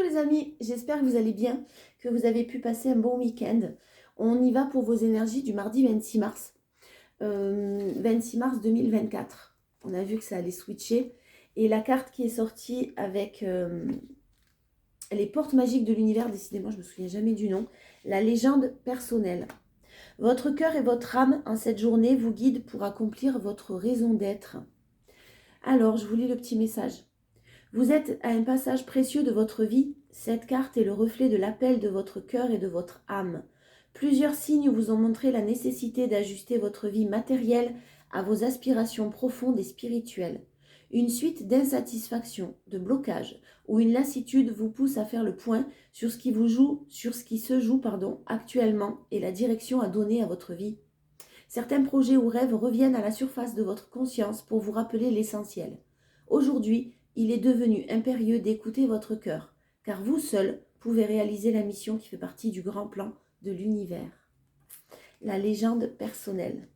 les amis, j'espère que vous allez bien, que vous avez pu passer un bon week-end. On y va pour vos énergies du mardi 26 mars. 26 mars 2024. On a vu que ça allait switcher. Et la carte qui est sortie avec les portes magiques de l'univers, décidément je ne me souviens jamais du nom, la légende personnelle. Votre cœur et votre âme en cette journée vous guident pour accomplir votre raison d'être. Alors, je vous lis le petit message. Vous êtes à un passage précieux de votre vie. Cette carte est le reflet de l'appel de votre cœur et de votre âme. Plusieurs signes vous ont montré la nécessité d'ajuster votre vie matérielle à vos aspirations profondes et spirituelles. Une suite d'insatisfactions, de blocages ou une lassitude vous pousse à faire le point sur ce qui se joue actuellement et la direction à donner à votre vie. Certains projets ou rêves reviennent à la surface de votre conscience pour vous rappeler l'essentiel. Aujourd'hui, il est devenu impérieux d'écouter votre cœur, car vous seul pouvez réaliser la mission qui fait partie du grand plan de l'univers. La légende personnelle.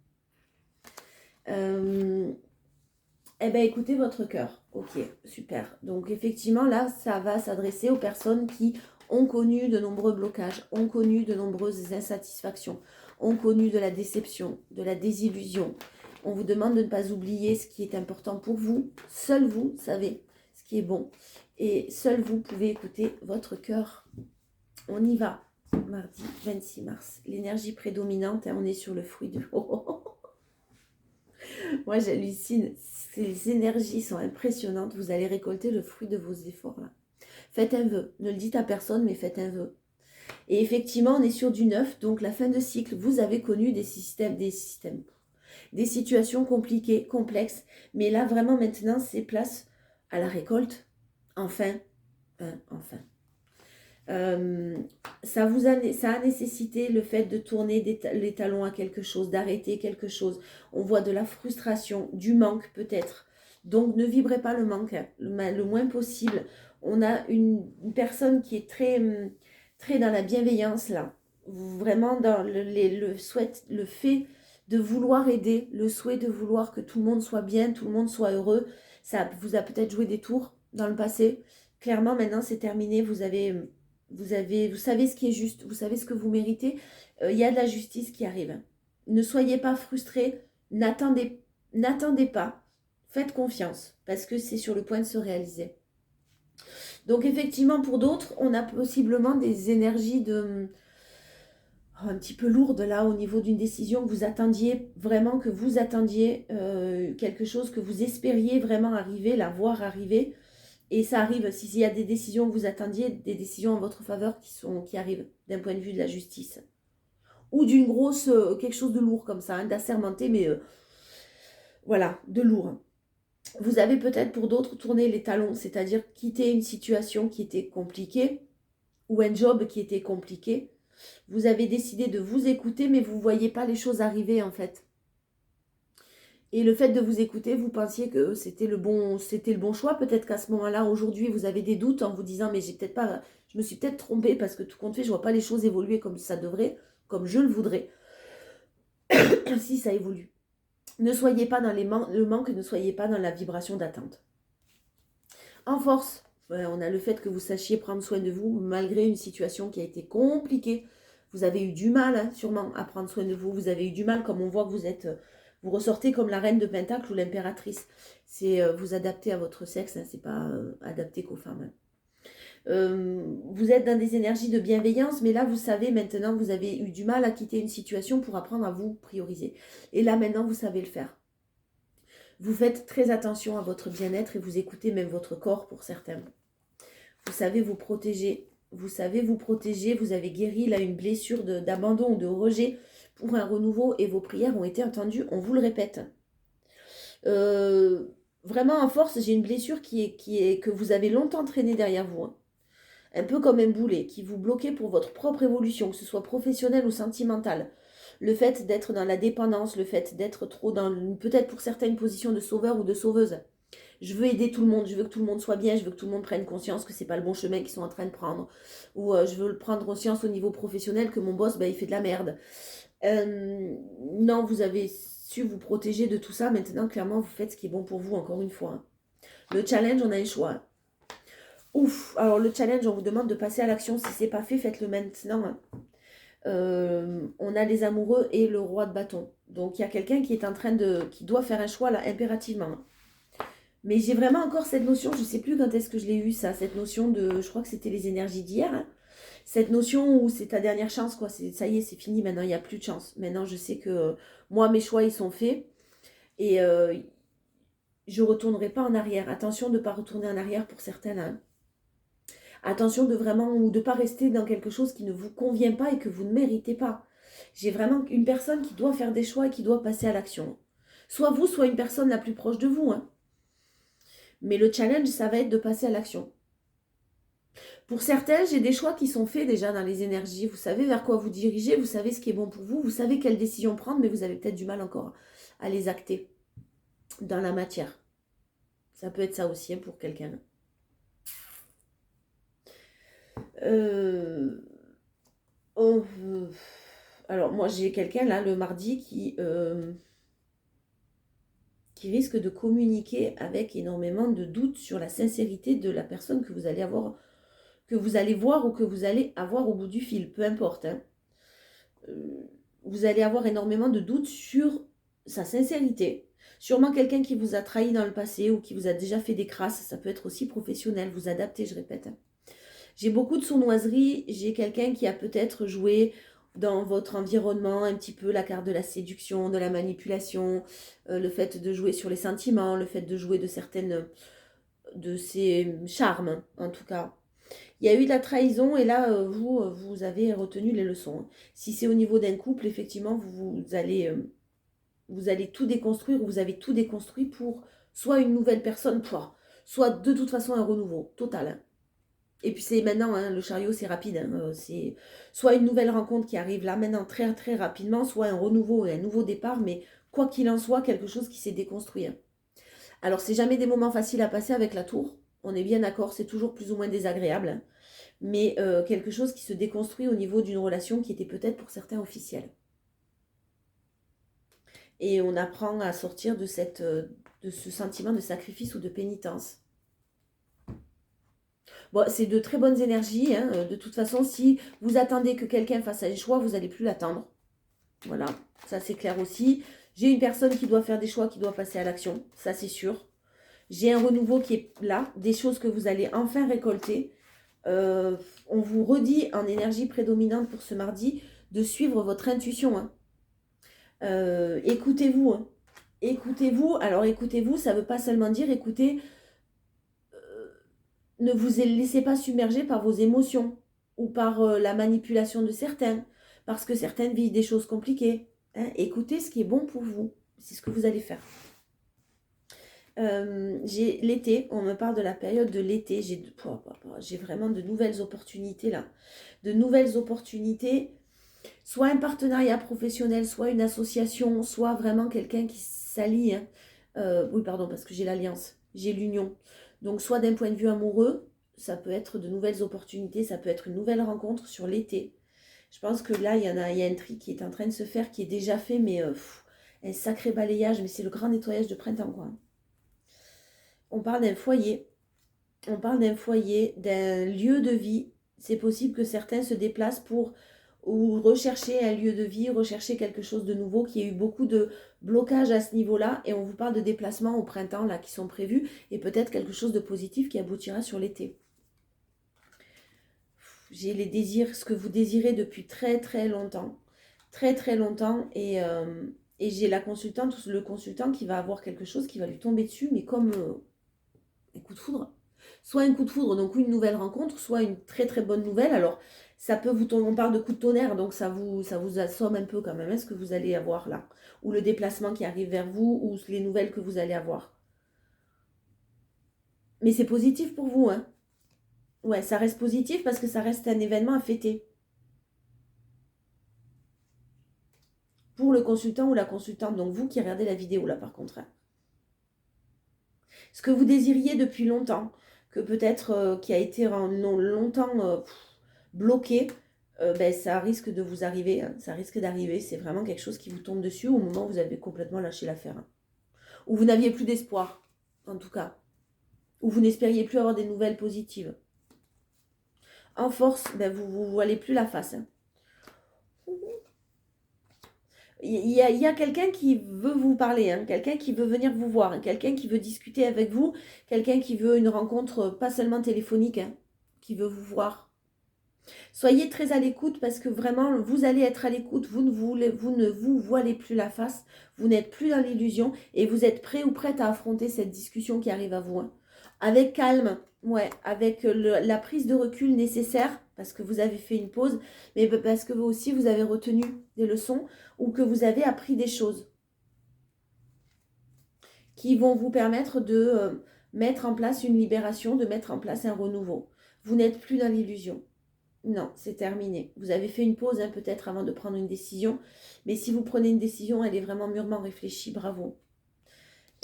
Écoutez votre cœur. Ok, super. Donc effectivement, là, ça va s'adresser aux personnes qui ont connu de nombreux blocages, ont connu de nombreuses insatisfactions, ont connu de la déception, de la désillusion. On vous demande de ne pas oublier ce qui est important pour vous. Seul vous savez ce qui est bon. Et seul vous pouvez écouter votre cœur. On y va. Mardi 26 mars. L'énergie prédominante, on est sur le fruit de... Moi, j'hallucine. Ces énergies sont impressionnantes. Vous allez récolter le fruit de vos efforts là. Faites un vœu. Ne le dites à personne, mais faites un vœu. Et effectivement, on est sur du neuf, donc la fin de cycle. Vous avez connu des situations compliquées, complexes. Mais là, vraiment, maintenant, c'est place à la récolte. Enfin. Ça a nécessité le fait de tourner les talons à quelque chose, d'arrêter quelque chose. On voit de la frustration, du manque peut-être. Donc ne vibrez pas le manque, le moins possible. On a une personne qui est très, très dans la bienveillance là. Vraiment dans le fait de vouloir aider, le souhait de vouloir que tout le monde soit bien, tout le monde soit heureux. Ça vous a peut-être joué des tours dans le passé. Clairement, maintenant c'est terminé. Vous savez ce qui est juste, vous savez ce que vous méritez. Il y a de la justice qui arrive. Ne soyez pas frustrés, n'attendez pas, faites confiance, parce que c'est sur le point de se réaliser. Donc effectivement, pour d'autres, on a possiblement des énergies un petit peu lourdes là, au niveau d'une décision que vous attendiez, vraiment que vous attendiez, quelque chose que vous espériez vraiment arriver, la voir arriver. Et ça arrive, s'il y a des décisions que vous attendiez, des décisions en votre faveur qui arrivent d'un point de vue de la justice. Ou d'une grosse, quelque chose de lourd comme ça, d'assermenté, mais voilà, de lourd. Vous avez peut-être pour d'autres tourné les talons, c'est-à-dire quitter une situation qui était compliquée, ou un job qui était compliqué. Vous avez décidé de vous écouter, mais vous ne voyez pas les choses arriver en fait. Et le fait de vous écouter, vous pensiez que c'était le bon choix. Peut-être qu'à ce moment-là, aujourd'hui, vous avez des doutes en vous disant, mais je me suis peut-être trompée parce que tout compte fait, je ne vois pas les choses évoluer comme ça devrait, comme je le voudrais. Si ça évolue. Ne soyez pas dans le manque, ne soyez pas dans la vibration d'attente. En force, on a le fait que vous sachiez prendre soin de vous malgré une situation qui a été compliquée. Vous avez eu du mal, sûrement, à prendre soin de vous. Vous avez eu du mal, comme on voit que vous ressortez comme la reine de Pentacle ou l'impératrice. C'est vous adapter à votre sexe, c'est pas adapté qu'aux femmes. Vous êtes dans des énergies de bienveillance, mais là, vous savez, maintenant, vous avez eu du mal à quitter une situation pour apprendre à vous prioriser. Et là, maintenant, vous savez le faire. Vous faites très attention à votre bien-être et vous écoutez même votre corps pour certains. Vous savez vous protéger. Vous avez guéri là une blessure d'abandon ou de rejet pour un renouveau et vos prières ont été entendues, on vous le répète. Vraiment en force, j'ai une blessure que vous avez longtemps traînée derrière vous. Un peu comme un boulet qui vous bloquait pour votre propre évolution, que ce soit professionnelle ou sentimentale. Le fait d'être dans la dépendance, le fait d'être trop dans, peut-être pour certains, une position de sauveur ou de sauveuse. Je veux aider tout le monde, je veux que tout le monde soit bien, je veux que tout le monde prenne conscience que c'est pas le bon chemin qu'ils sont en train de prendre. Ou je veux prendre conscience au niveau professionnel que mon boss, il fait de la merde. Non, vous avez su vous protéger de tout ça. Maintenant, clairement, vous faites ce qui est bon pour vous, encore une fois. Le challenge, on a un choix. Ouf, alors le challenge, on vous demande de passer à l'action. Si c'est pas fait, faites-le maintenant, hein. On a les amoureux et le roi de bâton. Donc il y a quelqu'un qui est en train qui doit faire un choix là, impérativement, hein. Mais j'ai vraiment encore cette notion, je ne sais plus quand est-ce que je l'ai eu ça, cette notion de, je crois que c'était les énergies d'hier, hein. Cette notion où c'est ta dernière chance, quoi. Ça y est, c'est fini, maintenant il n'y a plus de chance. Maintenant je sais que moi, mes choix, ils sont faits et je ne retournerai pas en arrière. Attention de ne pas retourner en arrière pour certains là, hein. Attention de vraiment, ou de ne pas rester dans quelque chose qui ne vous convient pas et que vous ne méritez pas. J'ai vraiment une personne qui doit faire des choix et qui doit passer à l'action. Soit vous, soit une personne la plus proche de vous, hein. Mais le challenge, ça va être de passer à l'action. Pour certains, j'ai des choix qui sont faits déjà dans les énergies. Vous savez vers quoi vous dirigez, vous savez ce qui est bon pour vous, vous savez quelle décision prendre, mais vous avez peut-être du mal encore à les acter dans la matière. Ça peut être ça aussi, hein, pour quelqu'un. Alors moi j'ai quelqu'un là le mardi qui risque de communiquer avec énormément de doutes sur la sincérité de la personne que vous allez avoir, que vous allez voir ou que vous allez avoir au bout du fil, peu importe, hein. Vous allez avoir énormément de doutes sur sa sincérité. Sûrement quelqu'un qui vous a trahi dans le passé ou qui vous a déjà fait des crasses, ça peut être aussi professionnel, vous adaptez, je répète, hein. J'ai beaucoup de sournoiserie, j'ai quelqu'un qui a peut-être joué dans votre environnement un petit peu la carte de la séduction, de la manipulation, le fait de jouer sur les sentiments, le fait de jouer de ces charmes, en tout cas. Il y a eu de la trahison et là, vous avez retenu les leçons. Si c'est au niveau d'un couple, effectivement, vous allez tout déconstruire, vous avez tout déconstruit pour soit une nouvelle personne, soit de toute façon un renouveau total, hein. Et puis c'est maintenant, hein, le chariot c'est rapide, hein, c'est soit une nouvelle rencontre qui arrive là maintenant très très rapidement, soit un renouveau et un nouveau départ, mais quoi qu'il en soit, quelque chose qui s'est déconstruit, hein. Alors c'est jamais des moments faciles à passer avec la tour, on est bien d'accord, c'est toujours plus ou moins désagréable, hein, mais quelque chose qui se déconstruit au niveau d'une relation qui était peut-être pour certains officielle. Et on apprend à sortir de ce sentiment de sacrifice ou de pénitence. Bon, c'est de très bonnes énergies, hein. De toute façon, si vous attendez que quelqu'un fasse un choix, vous n'allez plus l'attendre. Voilà, ça c'est clair aussi. J'ai une personne qui doit faire des choix, qui doit passer à l'action, ça c'est sûr. J'ai un renouveau qui est là, des choses que vous allez enfin récolter. On vous redit en énergie prédominante pour ce mardi de suivre votre intuition, hein. Écoutez-vous, hein. Écoutez-vous. Alors écoutez-vous, ça ne veut pas seulement dire écoutez, ne vous laissez pas submerger par vos émotions ou par la manipulation de certains, parce que certaines vivent des choses compliquées, hein. Écoutez ce qui est bon pour vous, c'est ce que vous allez faire. J'ai l'été, on me parle de la période de l'été, j'ai vraiment de nouvelles opportunités là, de nouvelles opportunités, soit un partenariat professionnel, soit une association, soit vraiment quelqu'un qui s'allie, hein. Oui pardon, parce que j'ai l'alliance, j'ai l'union. Donc soit d'un point de vue amoureux, ça peut être de nouvelles opportunités, ça peut être une nouvelle rencontre sur l'été. Je pense que là, il y a un tri qui est en train de se faire, qui est déjà fait, mais un sacré balayage, mais c'est le grand nettoyage de printemps, quoi. On parle d'un foyer, d'un lieu de vie. C'est possible que certains se déplacent pour ou rechercher un lieu de vie, rechercher quelque chose de nouveau, qu'il y ait eu beaucoup de blocages à ce niveau-là, et on vous parle de déplacements au printemps là qui sont prévus, et peut-être quelque chose de positif qui aboutira sur l'été. J'ai les désirs, ce que vous désirez depuis très très longtemps, et j'ai la consultante, le consultant qui va avoir quelque chose qui va lui tomber dessus, mais comme un coup de foudre. Soit un coup de foudre, donc une nouvelle rencontre, soit une très très bonne nouvelle. Alors, ça peut vous tomber, on parle de coup de tonnerre, donc ça vous assomme un peu quand même, hein, ce que vous allez avoir là. Ou le déplacement qui arrive vers vous, ou les nouvelles que vous allez avoir. Mais c'est positif pour vous, hein. Ouais, ça reste positif parce que ça reste un événement à fêter. Pour le consultant ou la consultante, donc vous qui regardez la vidéo là par contre, hein. Ce que vous désiriez depuis longtemps, que peut-être qui a été longtemps bloqué, ben, ça risque de vous arriver, hein. Ça risque d'arriver, c'est vraiment quelque chose qui vous tombe dessus au moment où vous avez complètement lâché l'affaire, hein. Ou vous n'aviez plus d'espoir, en tout cas. Ou vous n'espériez plus avoir des nouvelles positives. en force, ben vous ne voilez plus la face. Hein. Il y a quelqu'un qui veut vous parler, hein, quelqu'un qui veut venir vous voir, hein, quelqu'un qui veut discuter avec vous, quelqu'un qui veut une rencontre pas seulement téléphonique, hein, qui veut vous voir. Soyez très à l'écoute parce que vraiment, vous allez être à l'écoute, vous ne vous voilez plus la face, vous n'êtes plus dans l'illusion et vous êtes prêt ou prête à affronter cette discussion qui arrive à vous. Hein. Avec calme, ouais, avec la prise de recul nécessaire parce que vous avez fait une pause, mais parce que vous aussi, vous avez retenu des leçons ou que vous avez appris des choses qui vont vous permettre de mettre en place une libération, de mettre en place un renouveau. Vous n'êtes plus dans l'illusion. Non, c'est terminé. Vous avez fait une pause hein, peut-être avant de prendre une décision, mais si vous prenez une décision, elle est vraiment mûrement réfléchie, bravo.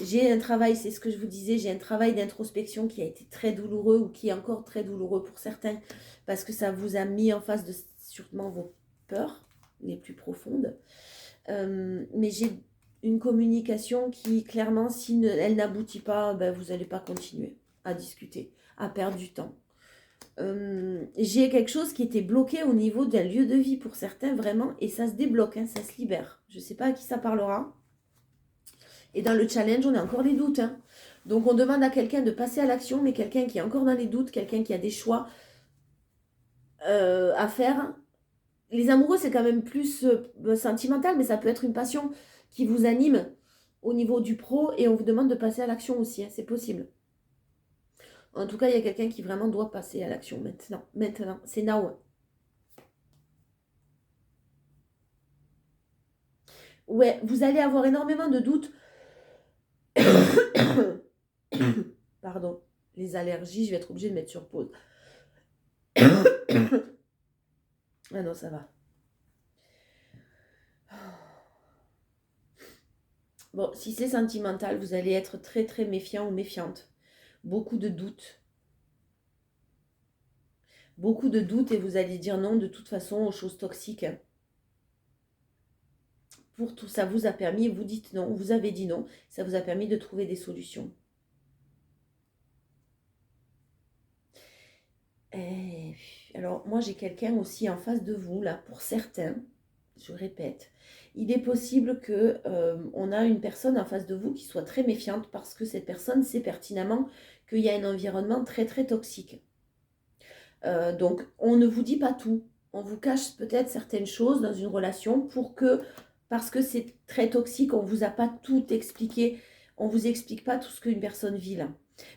J'ai un travail, c'est ce que je vous disais, j'ai un travail d'introspection qui a été très douloureux ou qui est encore très douloureux pour certains, parce que ça vous a mis en face de sûrement vos peurs les plus profondes. Mais j'ai une communication qui, clairement, si elle n'aboutit pas, ben, vous n'allez pas continuer à discuter, à perdre du temps. J'ai quelque chose qui était bloqué au niveau d'un lieu de vie pour certains, vraiment, et ça se débloque, hein, ça se libère. Je ne sais pas à qui ça parlera. Et dans le challenge, on a encore des doutes. Hein. Donc, on demande à quelqu'un de passer à l'action, mais quelqu'un qui est encore dans les doutes, quelqu'un qui a des choix à faire. Les amoureux, c'est quand même plus sentimental, mais ça peut être une passion qui vous anime au niveau du pro, et on vous demande de passer à l'action aussi, hein, c'est possible. En tout cas, il y a quelqu'un qui vraiment doit passer à l'action maintenant. Maintenant, c'est now. Ouais, vous allez avoir énormément de doutes. Pardon, les allergies, je vais être obligée de mettre sur pause. Ah non, ça va. Bon, si c'est sentimental, vous allez être très très méfiant ou méfiante. Beaucoup de doutes. Beaucoup de doutes et vous allez dire non de toute façon aux choses toxiques. Pour tout ça vous a permis, vous dites non, vous avez dit non, ça vous a permis de trouver des solutions. Et alors moi j'ai quelqu'un aussi en face de vous là, pour certains, je répète, il est possible que on a une personne en face de vous qui soit très méfiante parce que cette personne sait pertinemment qu'il y a un environnement très très toxique. Donc on ne vous dit pas tout, on vous cache peut-être certaines choses dans une relation parce que c'est très toxique, on ne vous a pas tout expliqué, on ne vous explique pas tout ce qu'une personne vit là.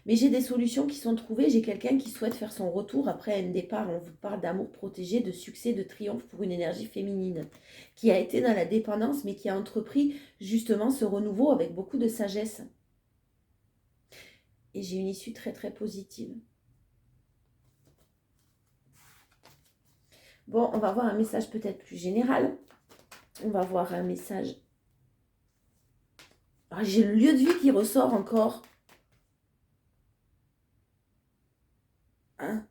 Mais j'ai des solutions qui sont trouvées, j'ai quelqu'un qui souhaite faire son retour après un départ, on vous parle d'amour protégé, de succès, de triomphe pour une énergie féminine, qui a été dans la dépendance mais qui a entrepris justement ce renouveau avec beaucoup de sagesse. Et j'ai une issue très très positive. Bon, on va voir un message peut-être plus général. On va voir un message. Ah, j'ai le lieu de vie qui ressort encore. Hein?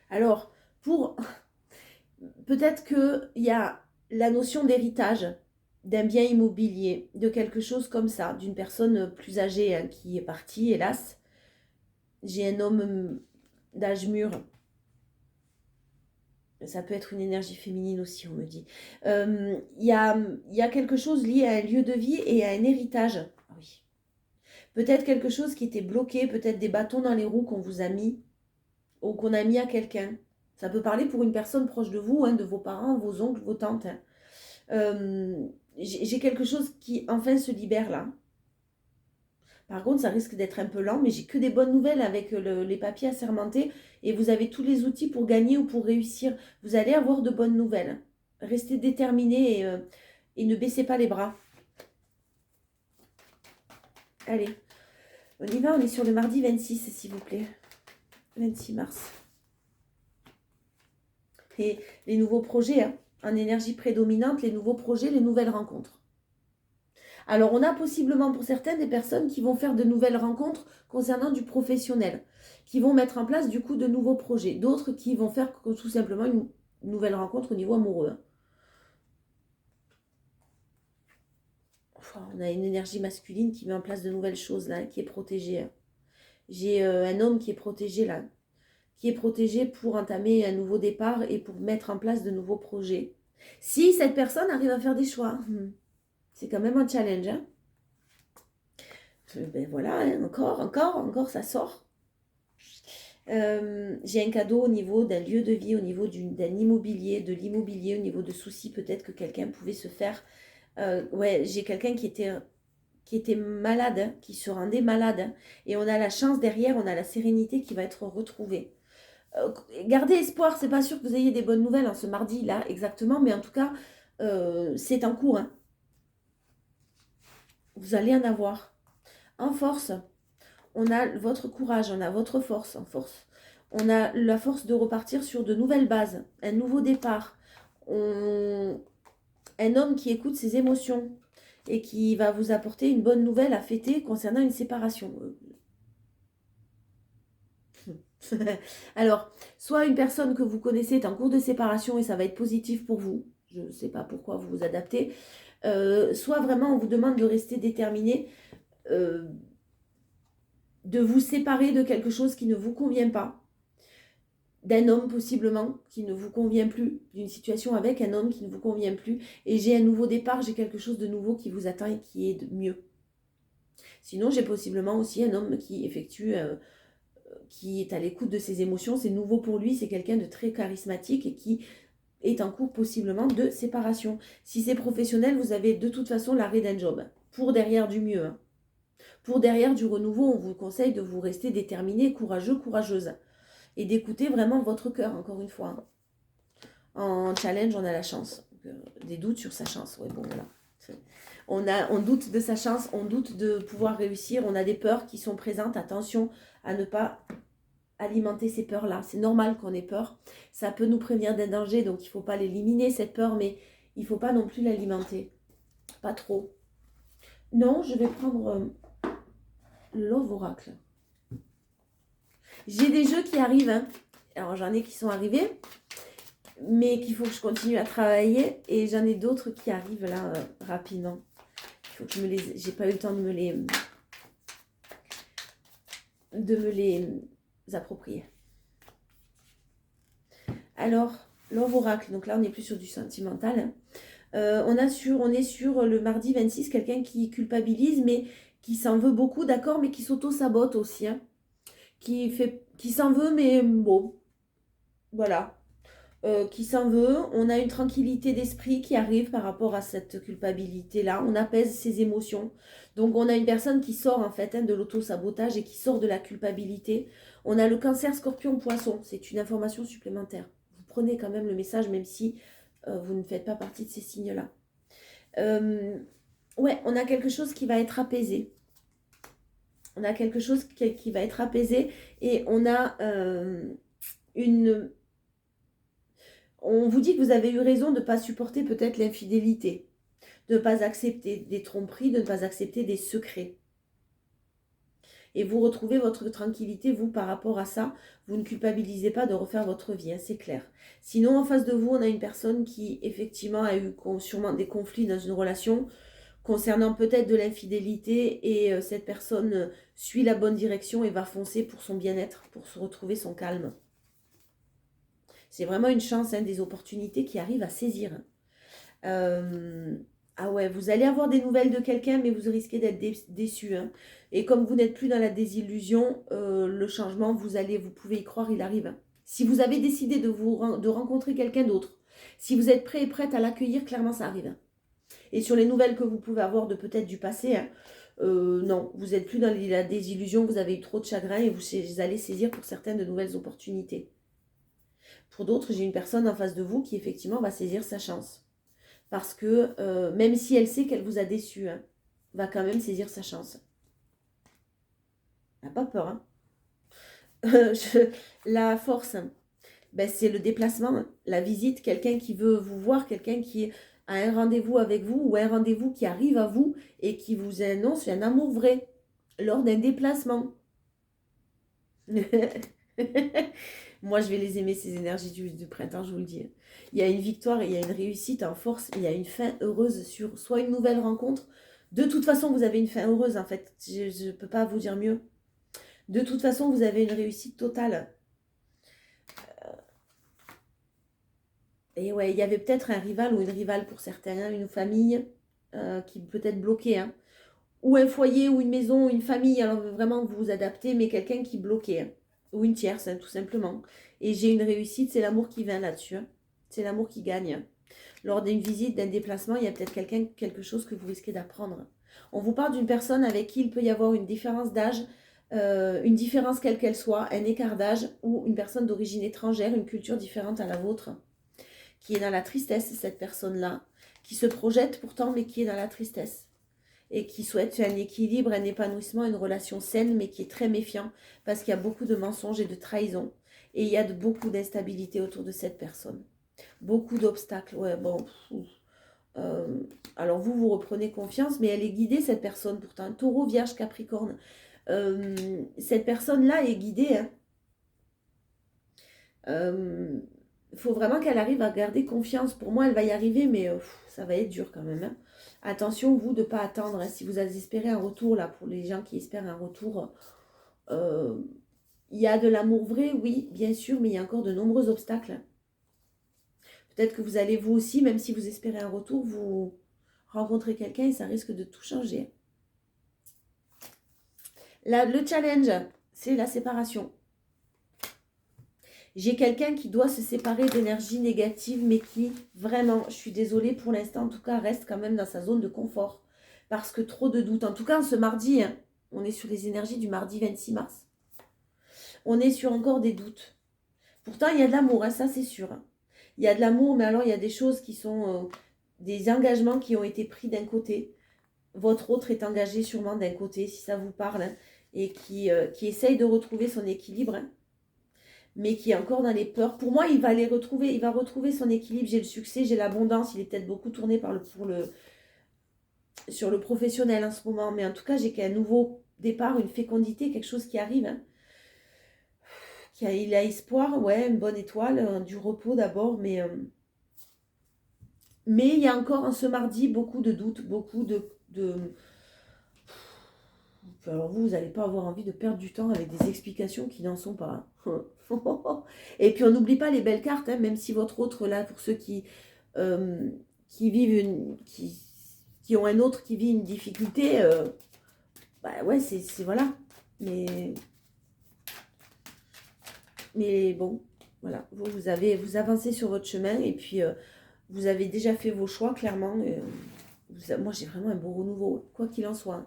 Alors, peut-être qu'il y a la notion d'héritage d'un bien immobilier, de quelque chose comme ça, d'une personne plus âgée hein, qui est partie, hélas. J'ai un homme d'âge mûr. Ça peut être une énergie féminine aussi, on me dit. Y a quelque chose lié à un lieu de vie et à un héritage. Ah oui. Peut-être quelque chose qui était bloqué, peut-être des bâtons dans les roues qu'on vous a mis ou qu'on a mis à quelqu'un. Ça peut parler pour une personne proche de vous, hein, de vos parents, vos oncles, vos tantes. Hein. J'ai quelque chose qui enfin se libère là. Par contre, ça risque d'être un peu lent, mais j'ai que des bonnes nouvelles avec les papiers assermentés et vous avez tous les outils pour gagner ou pour réussir. Vous allez avoir de bonnes nouvelles. Restez déterminés et ne baissez pas les bras. Allez, on y va, on est sur le mardi 26, s'il vous plaît. 26 mars. Et les nouveaux projets, hein, en énergie prédominante, les nouveaux projets, les nouvelles rencontres. Alors, on a possiblement pour certaines des personnes qui vont faire de nouvelles rencontres concernant du professionnel, qui vont mettre en place du coup de nouveaux projets. D'autres qui vont faire tout simplement une nouvelle rencontre au niveau amoureux. Hein. Enfin, on a une énergie masculine qui met en place de nouvelles choses là, qui est protégée. Hein. J'ai un homme qui est protégé là, qui est protégé pour entamer un nouveau départ et pour mettre en place de nouveaux projets. Si cette personne arrive à faire des choix, c'est quand même un challenge. Hein. Ben voilà, hein, encore, ça sort. J'ai un cadeau au niveau d'un lieu de vie, au niveau d'un immobilier, de l'immobilier, au niveau de soucis peut-être que quelqu'un pouvait se faire. Ouais, j'ai quelqu'un qui était malade, hein, qui se rendait malade. Hein, et on a la chance derrière, on a la sérénité qui va être retrouvée. Gardez espoir, c'est pas sûr que vous ayez des bonnes nouvelles en ce mardi là exactement, mais en tout cas, c'est en cours. Hein. Vous allez en avoir. En force, on a votre courage, on a votre force en force. On a la force de repartir sur de nouvelles bases, un nouveau départ. Un homme qui écoute ses émotions et qui va vous apporter une bonne nouvelle à fêter concernant une séparation. Alors, soit une personne que vous connaissez est en cours de séparation et ça va être positif pour vous. Je ne sais pas pourquoi vous vous adaptez. Soit vraiment on vous demande de rester déterminé, de vous séparer de quelque chose qui ne vous convient pas. D'un homme possiblement qui ne vous convient plus, d'une situation avec un homme qui ne vous convient plus. Et j'ai un nouveau départ, j'ai quelque chose de nouveau qui vous attend et qui est de mieux. Sinon, j'ai possiblement aussi un homme qui effectue... qui est à l'écoute de ses émotions, c'est nouveau pour lui, c'est quelqu'un de très charismatique et qui est en cours possiblement de séparation. Si c'est professionnel, vous avez de toute façon l'arrêt d'un job, pour derrière du mieux. Hein. Pour derrière du renouveau, on vous conseille de vous rester déterminé, courageux, courageuse, et d'écouter vraiment votre cœur, encore une fois. Hein. En challenge, on a la chance. Des doutes sur sa chance, ouais, bon voilà. On doute de sa chance, on doute de pouvoir réussir, on a des peurs qui sont présentes, attention à ne pas alimenter ces peurs-là. C'est normal qu'on ait peur. Ça peut nous prévenir d'un danger, donc il ne faut pas l'éliminer, cette peur, mais il ne faut pas non plus l'alimenter. Pas trop. Non, je vais prendre Love Oracle. J'ai des jeux qui arrivent. Hein. Alors, j'en ai qui sont arrivés, mais qu'il faut que je continue à travailler. Et j'en ai d'autres qui arrivent là rapidement. Il faut que je me les... J'ai pas eu le temps de me les approprier. Alors, Love Oracle, donc là on n'est plus sur du sentimental. Hein. On est sur le mardi 26, quelqu'un qui culpabilise, mais qui s'en veut beaucoup, d'accord, mais qui s'auto-sabote aussi. Hein. Qui s'en veut, mais bon, voilà. Qui s'en veut, on a une tranquillité d'esprit qui arrive par rapport à cette culpabilité-là, on apaise ses émotions. Donc on a une personne qui sort en fait de l'auto-sabotage et qui sort de la culpabilité. On a le cancer, scorpion, poisson, c'est une information supplémentaire. Vous prenez quand même le message même si vous ne faites pas partie de ces signes-là. Ouais, on a quelque chose qui va être apaisé. On a quelque chose qui va être apaisé et on a on vous dit que vous avez eu raison de ne pas supporter peut-être l'infidélité, de ne pas accepter des tromperies, de ne pas accepter des secrets. Et vous retrouvez votre tranquillité, vous, par rapport à ça. Vous ne culpabilisez pas de refaire votre vie, hein, c'est clair. Sinon, en face de vous, on a une personne qui, effectivement, a eu sûrement des conflits dans une relation concernant peut-être de l'infidélité et cette personne suit la bonne direction et va foncer pour son bien-être, pour se retrouver son calme. C'est vraiment une chance, hein, des opportunités qui arrivent à saisir. Ah ouais, vous allez avoir des nouvelles de quelqu'un, mais vous risquez d'être déçu. Hein. Et comme vous n'êtes plus dans la désillusion, le changement, vous pouvez y croire, il arrive. Hein. Si vous avez décidé de rencontrer quelqu'un d'autre, si vous êtes prêt et prête à l'accueillir, clairement ça arrive. Hein. Et sur les nouvelles que vous pouvez avoir de peut-être du passé, hein, non, vous n'êtes plus dans la désillusion, vous avez eu trop de chagrin et vous allez saisir pour certaines de nouvelles opportunités. Pour d'autres, j'ai une personne en face de vous qui effectivement va saisir sa chance. Parce que même si elle sait qu'elle vous a déçu, hein, va quand même saisir sa chance. N'a pas peur. Hein. La force, ben, c'est le déplacement, hein, la visite, quelqu'un qui veut vous voir, quelqu'un qui a un rendez-vous avec vous ou un rendez-vous qui arrive à vous et qui vous annonce un amour vrai lors d'un déplacement. Moi, je vais les aimer, ces énergies du printemps, je vous le dis. Il y a une victoire, il y a une réussite en force, il y a une fin heureuse sur soit une nouvelle rencontre. De toute façon, vous avez une fin heureuse, en fait. Je ne peux pas vous dire mieux. De toute façon, vous avez une réussite totale. Et ouais, il y avait peut-être un rival ou une rivale pour certains, hein, une famille qui peut être bloquée, hein. Ou un foyer, ou une maison, une famille, alors vraiment vous vous adaptez, mais quelqu'un qui bloquait, hein. Ou une tierce, hein, tout simplement. Et j'ai une réussite, c'est l'amour qui vient là-dessus, hein. C'est l'amour qui gagne. Lors d'une visite, d'un déplacement, il y a peut-être quelque chose que vous risquez d'apprendre. On vous parle d'une personne avec qui il peut y avoir une différence d'âge, une différence quelle qu'elle soit, un écart d'âge, ou une personne d'origine étrangère, une culture différente à la vôtre, qui est dans la tristesse, cette personne-là, qui se projette pourtant, mais qui est dans la tristesse, et qui souhaite un équilibre, un épanouissement, une relation saine, mais qui est très méfiant, parce qu'il y a beaucoup de mensonges et de trahisons, et il y a beaucoup d'instabilité autour de cette personne. Beaucoup d'obstacles, ouais, bon. Euh, alors vous reprenez confiance, mais elle est guidée, cette personne, pourtant. Taureau, Vierge, Capricorne. Cette personne-là est guidée, hein. Faut vraiment qu'elle arrive à garder confiance. Pour moi, elle va y arriver, mais ça va être dur quand même, hein. Attention, vous, de ne pas attendre, hein. Si vous espérez un retour, là, pour les gens qui espèrent un retour, il y a de l'amour vrai, oui, bien sûr, mais il y a encore de nombreux obstacles. Peut-être que vous allez, vous aussi, même si vous espérez un retour, vous rencontrer quelqu'un et ça risque de tout changer. Là, le challenge, c'est la séparation. J'ai quelqu'un qui doit se séparer d'énergie négative, mais qui, vraiment, je suis désolée pour l'instant, en tout cas, reste quand même dans sa zone de confort. Parce que trop de doutes. En tout cas, ce mardi, hein, on est sur les énergies du mardi 26 mars. On est sur encore des doutes. Pourtant, il y a de l'amour, hein, ça c'est sûr. Il y a de l'amour, mais alors il y a des choses qui sont des engagements qui ont été pris d'un côté. Votre autre est engagé sûrement d'un côté, si ça vous parle, hein, et qui essaye de retrouver son équilibre, hein, mais qui est encore dans les peurs. Pour moi, il va retrouver son équilibre. J'ai le succès, j'ai l'abondance. Il est peut-être beaucoup tourné sur le professionnel en ce moment, mais en tout cas, j'ai qu'un nouveau départ, une fécondité, quelque chose qui arrive, hein. Il a espoir, ouais, une bonne étoile, du repos d'abord, mais il y a encore en ce mardi beaucoup de doutes, beaucoup de... Alors vous n'allez pas avoir envie de perdre du temps avec des explications qui n'en sont pas, hein. Et puis on n'oublie pas les belles cartes, hein, même si votre autre, là, pour ceux qui vivent qui ont un autre qui vit une difficulté, bah ouais, c'est voilà. Mais bon, voilà, vous avancez sur votre chemin et puis vous avez déjà fait vos choix, clairement. Moi, j'ai vraiment un beau renouveau, quoi qu'il en soit.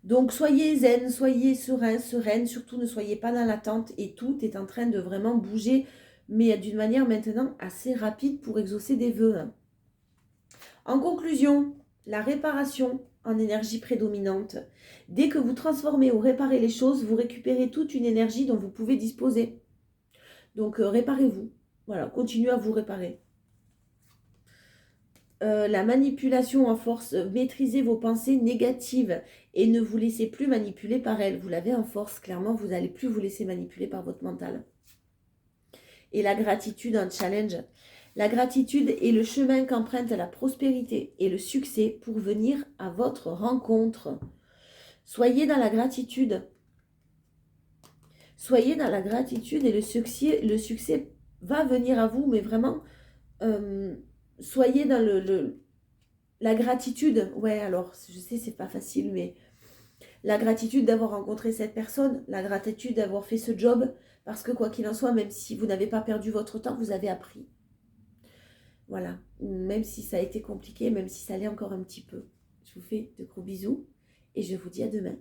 Donc, soyez zen, soyez serein, sereine, surtout ne soyez pas dans l'attente et tout est en train de vraiment bouger, mais d'une manière maintenant assez rapide pour exaucer des vœux, hein. En conclusion, la réparation en énergie prédominante. Dès que vous transformez ou réparez les choses, vous récupérez toute une énergie dont vous pouvez disposer. Donc, réparez-vous. Voilà, continuez à vous réparer. La manipulation en force, maîtrisez vos pensées négatives et ne vous laissez plus manipuler par elles. Vous l'avez en force, clairement, vous n'allez plus vous laisser manipuler par votre mental. Et la gratitude en challenge. La gratitude est le chemin qu'emprunte la prospérité et le succès pour venir à votre rencontre. Soyez dans la gratitude. Soyez dans la gratitude et le succès va venir à vous, mais vraiment, soyez dans la gratitude. Ouais, alors, je sais, c'est pas facile, mais la gratitude d'avoir rencontré cette personne, la gratitude d'avoir fait ce job, parce que quoi qu'il en soit, même si vous n'avez pas perdu votre temps, vous avez appris. Voilà, même si ça a été compliqué, même si ça l'est encore un petit peu. Je vous fais de gros bisous et je vous dis à demain.